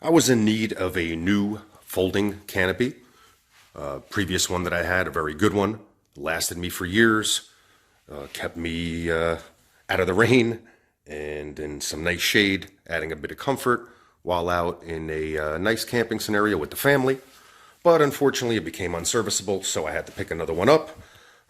I was in need of a new folding canopy. Previous one that I had, a very good one, lasted me for years, kept me out of the rain and in some nice shade, adding a bit of comfort while out in a nice camping scenario with the family. But unfortunately, it became unserviceable, so I had to pick another one up.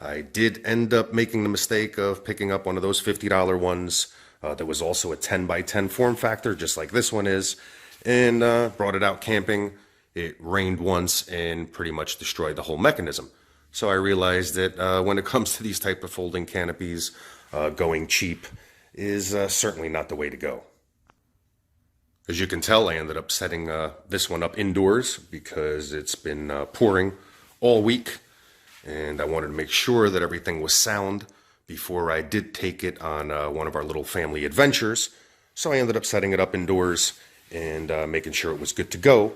I did end up making the mistake of picking up one of those $50 ones. There was also a 10 by 10 form factor, just like this one is, and brought it out camping. It rained once and pretty much destroyed the whole mechanism. So I realized that when it comes to these type of folding canopies, going cheap is certainly not the way to go. As you can tell, I ended up setting this one up indoors because it's been pouring all week, and I wanted to make sure that everything was sound before I did take it on one of our little family adventures. So I ended up setting it up indoors and making sure it was good to go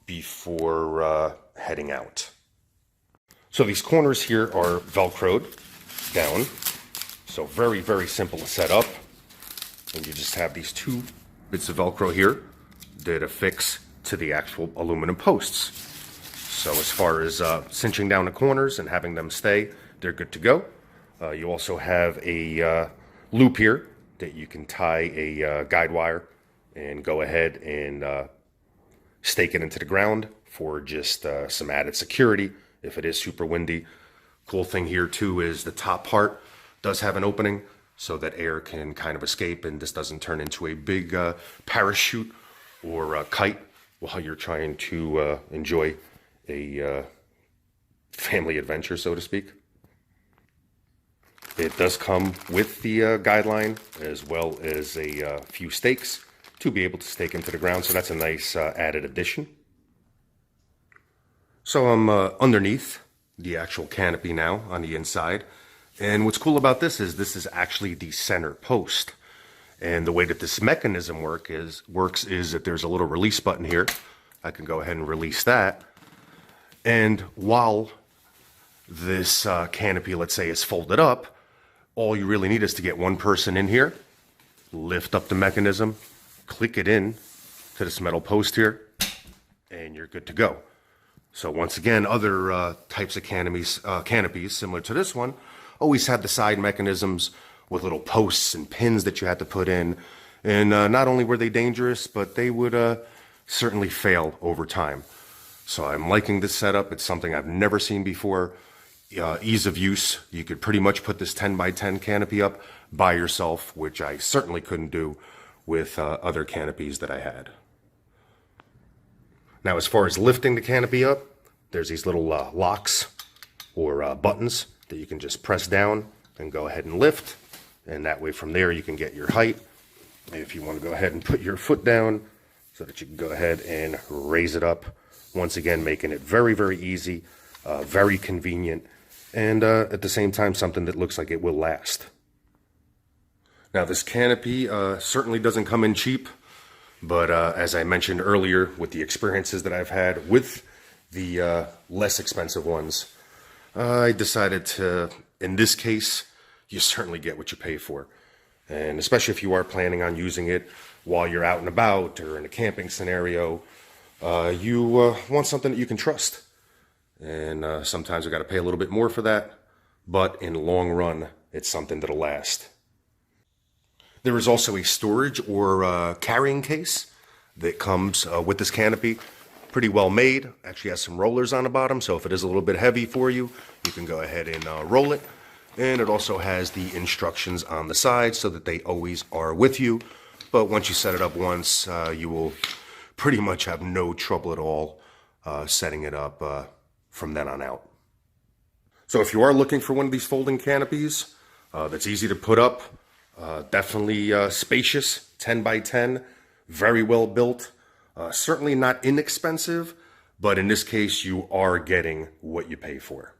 before heading out. So these corners here are Velcroed down. So very, very simple to set up. And you just have these two bits of Velcro here that affix to the actual aluminum posts. So as far as cinching down the corners and having them stay, they're good to go. You also have a loop here that you can tie a guide wire and go ahead and stake it into the ground for just some added security if it is super windy. Cool thing here too is the top part does have an opening so that air can kind of escape and this doesn't turn into a big parachute or a kite while you're trying to enjoy a family adventure, so to speak. It does come with the guideline as well as a few stakes to be able to stake into the ground, so that's a nice added addition. So I'm underneath the actual canopy now on the inside, and what's cool about this is actually the center post. And the way that this mechanism works is that there's a little release button here. I can go ahead and release that, and while this canopy, let's say, is folded up, all you really need is to get one person in here, lift up the mechanism, click it in to this metal post here, and you're good to go. So once again, other types of canopies similar to this one always had the side mechanisms with little posts and pins that you had to put in. And not only were they dangerous, but they would certainly fail over time. So I'm liking this setup. It's something I've never seen before. Ease of use. You could pretty much put this 10 by 10 canopy up by yourself, which I certainly couldn't do with other canopies that I had. Now, as far as lifting the canopy up, there's these little locks or buttons that you can just press down and go ahead and lift. And that way from there you can get your height. If you want to go ahead and put your foot down so that you can go ahead and raise it up. Once again, making it very, very easy, very convenient, and at the same time something that looks like it will last. Now this canopy certainly doesn't come in cheap, but as I mentioned earlier, with the experiences that I've had with the less expensive ones, I decided to, in this case, you certainly get what you pay for. And especially if you are planning on using it while you're out and about or in a camping scenario, you want something that you can trust. And sometimes we got to pay a little bit more for that, but in the long run, it's something that'll last. There is also a storage or carrying case that comes with this canopy. Pretty well made. Actually has some rollers on the bottom, so if it is a little bit heavy for you, you can go ahead and roll it. And it also has the instructions on the side so that they always are with you. But once you set it up once, you will pretty much have no trouble at all setting it up from then on out. So if you are looking for one of these folding canopies that's easy to put up, definitely spacious, 10 by 10, very well built, certainly not inexpensive, but in this case you are getting what you pay for.